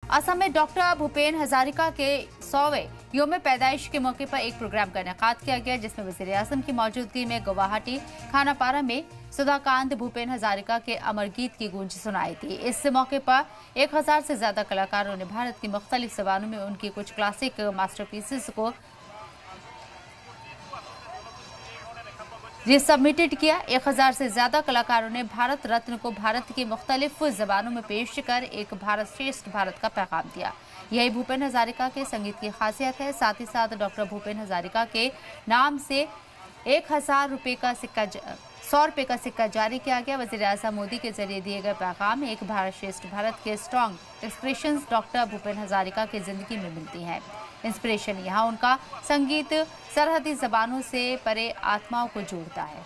असम में डॉक्टर भूपेन हजारिका के 100वें योम पैदाइश के मौके पर एक प्रोग्राम का इनेकाद किया गया, जिसमें वज़ीर आज़म की मौजूदगी में गुवाहाटी खानापारा में सुधाकांत भूपेन हजारिका के अमर गीत की गूंज सुनाई थी। इस मौके पर 1000 से ज्यादा कलाकारों ने भारत की मुख्तलिफ ज़बानों में उनकी कुछ क्लासिक मास्टरपीसेस को सबमिटेड किया। 1000 से ज्यादा कलाकारों ने भारत रत्न को भारत की मुख्तलिफ जबानों में पेश कर एक भारत श्रेष्ठ भारत का पैगाम दिया। यही भूपेन हजारिका के संगीत की खासियत है। साथ ही साथ डॉक्टर भूपेन हजारिका के नाम से 1,000 रुपये का सिक्का 100 रुपये का सिक्का जारी किया गया। वज़ीर आज़म मोदी के जरिए दिए गए पैगाम में एक भारत श्रेष्ठ भारत के strong expressions doctor Bhupen Hazarika की जिंदगी में मिलती हैं। इंस्पिरेशन यहाँ उनका संगीत सरहदी जबानों से परे आत्माओं को जोड़ता है।